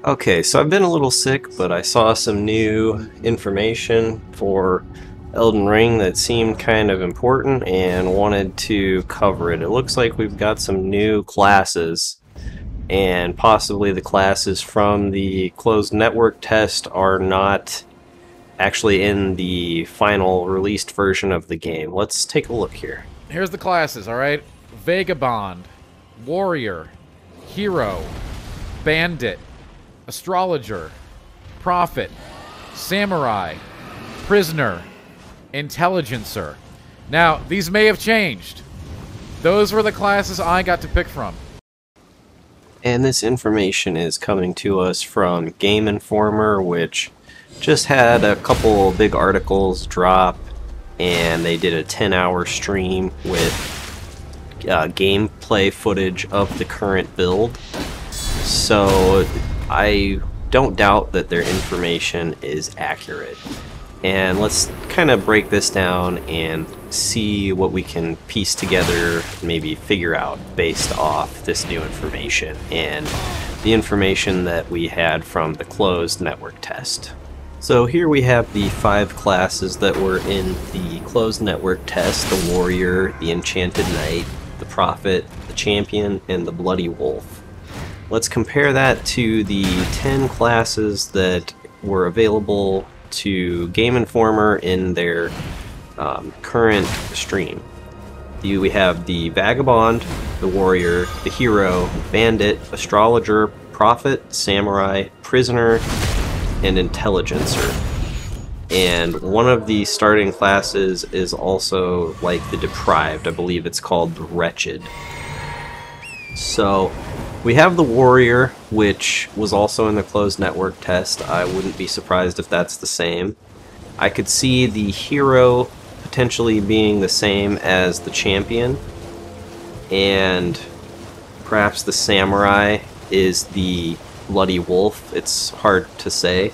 Okay, so I've been a little sick, but I saw some new information for Elden Ring that seemed kind of important and wanted to cover it. It looks like we've got some new classes, and possibly the classes from the closed network test are not actually in the final released version of the game. Let's take a look here. Here's the classes, alright? Vagabond, Warrior, Hero, Bandit, Astrologer, Prophet, Samurai, Prisoner, Intelligencer. Now, these may have changed. Those were the classes I got to pick from. And this information is coming to us from Game Informer, which just had a couple big articles drop, and they did a 10-hour stream with gameplay footage of the current build. So I don't doubt that their information is accurate. And let's kind of break this down and see what we can piece together, maybe figure out based off this new information and the information that we had from the closed network test. So here we have the 5 classes that were in the closed network test: the Warrior, the Enchanted Knight, the Prophet, the Champion, and the Bloody Wolf. Let's compare that to the 10 classes that were available to Game Informer in their current stream. We have the Vagabond, the Warrior, the Hero, Bandit, Astrologer, Prophet, Samurai, Prisoner, and Intelligencer. And one of the starting classes is also like the Deprived. I believe it's called the Wretched. So we have the Warrior, which was also in the closed network test. I wouldn't be surprised if that's the same. I could see the Hero potentially being the same as the Champion, and perhaps the Samurai is the Bloody Wolf. It's hard to say.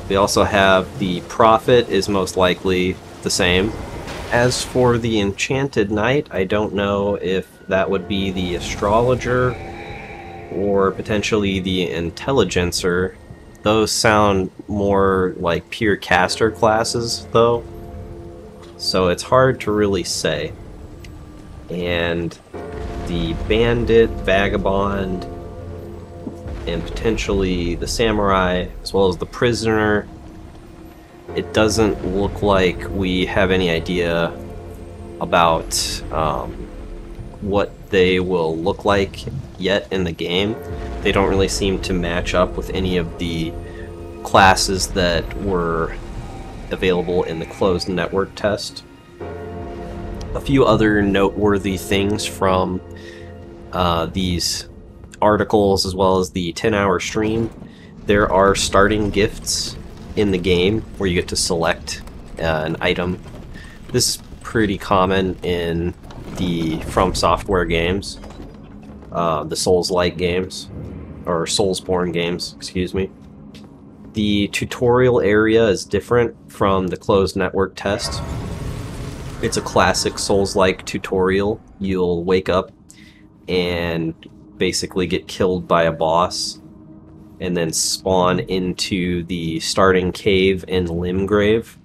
We also have the Prophet is most likely the same. As for the Enchanted Knight, I don't know if that would be the Astrologer or potentially the Intelligencer. Those sound more like pure caster classes, though, so it's hard to really say. And the Bandit, Vagabond, and potentially the Samurai, as well as the Prisoner, it doesn't look like we have any idea about what they will look like yet in the game. They don't really seem to match up with any of the classes that were available in the closed network test. A few other noteworthy things from these articles, as well as the 10-hour stream: there are starting gifts in the game where you get to select an item. This is pretty common in the From Software games, the Souls-like games, or Soulsborne games, excuse me. The tutorial area is different from the closed network test. It's a classic Souls-like tutorial. You'll wake up and basically get killed by a boss, and then spawn into the starting cave in Limgrave.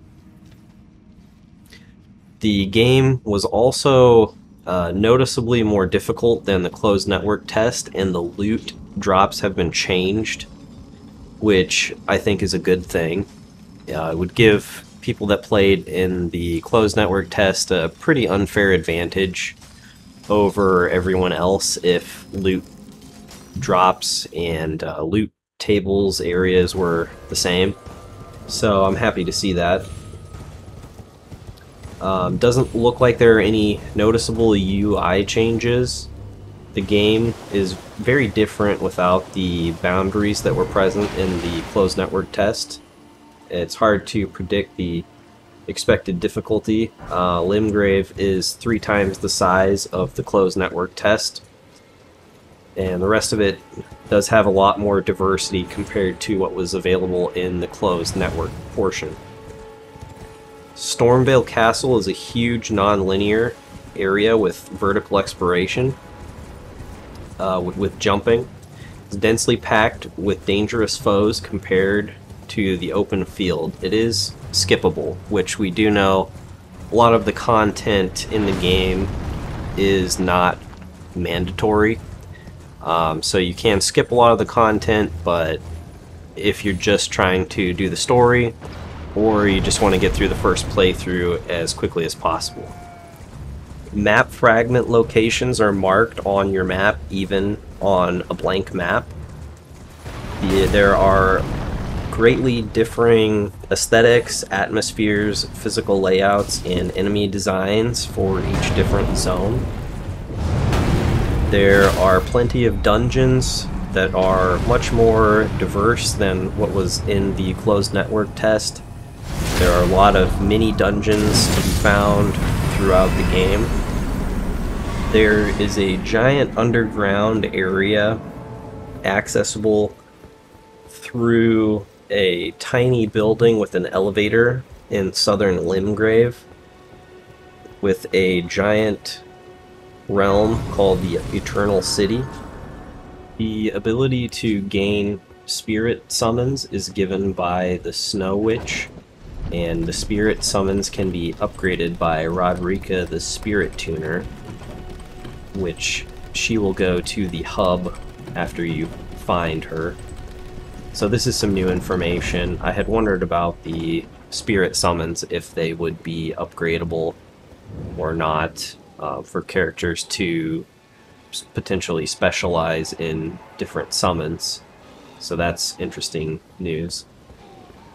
The game was also noticeably more difficult than the closed network test, and the loot drops have been changed, which I think is a good thing. It would give people that played in the closed network test a pretty unfair advantage over everyone else if loot drops and loot tables areas were the same. So I'm happy to see that. Doesn't look like there are any noticeable UI changes. The game is very different without the boundaries that were present in the closed network test. It's hard to predict the expected difficulty. Limgrave is 3 times the size of the closed network test, and the rest of it does have a lot more diversity compared to what was available in the closed network portion. Stormvale Castle is a huge non-linear area with vertical exploration, with jumping, It's densely packed with dangerous foes compared to the open field. It is skippable, which we do know a lot of the content in the game is not mandatory. So you can skip a lot of the content, but if you're just trying to do the story, or you just want to get through the first playthrough as quickly as possible. Map fragment locations are marked on your map, even on a blank map. There are greatly differing aesthetics, atmospheres, physical layouts, and enemy designs for each different zone. There are plenty of dungeons that are much more diverse than what was in the closed network test. There are a lot of mini dungeons to be found throughout the game. There is a giant underground area accessible through a tiny building with an elevator in southern Limgrave, with a giant realm called the Eternal City. The ability to gain spirit summons is given by the Snow Witch, and the spirit summons can be upgraded by Rodrika the Spirit Tuner, which she will go to the hub after you find her. So this is some new information. I had wondered about the spirit summons, if they would be upgradable or not, for characters to potentially specialize in different summons. So that's interesting news.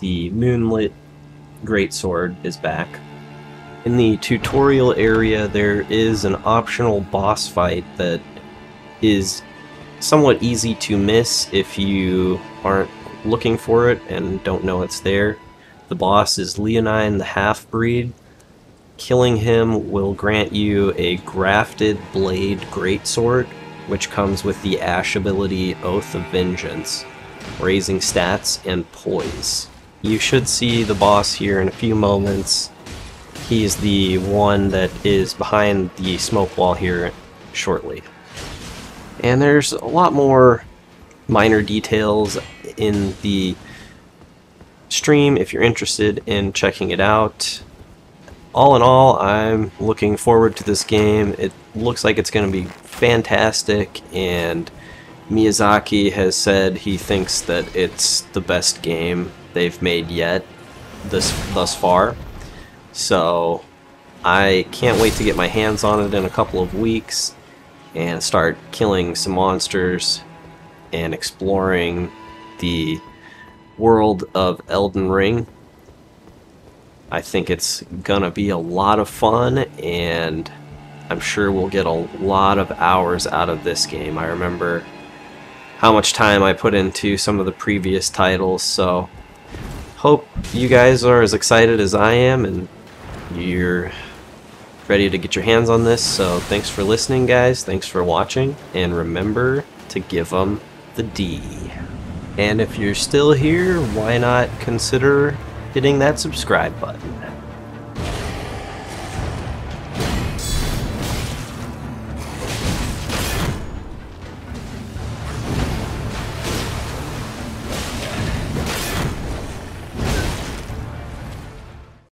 The Moonlit Greatsword is back. In the tutorial area, there is an optional boss fight that is somewhat easy to miss if you aren't looking for it and don't know it's there. The boss is Leonine the Half-Breed. Killing him will grant you a Grafted Blade Greatsword, which comes with the Ash ability Oath of Vengeance, raising stats and poise. You should see the boss here in a few moments. He's the one that is behind the smoke wall here shortly. And there's a lot more minor details in the stream if you're interested in checking it out. All in all, I'm looking forward to this game. It looks like it's going to be fantastic, and Miyazaki has said he thinks that it's the best game they've made yet thus far. So I can't wait to get my hands on it in a couple of weeks and start killing some monsters and exploring the world of Elden Ring. I think it's gonna be a lot of fun, and I'm sure we'll get a lot of hours out of this game. I remember how much time I put into some of the previous titles, so hope you guys are as excited as I am and you're ready to get your hands on this. So thanks for listening, guys. Thanks for watching, and remember to give them the D. And if you're still here, why not consider hitting that subscribe button?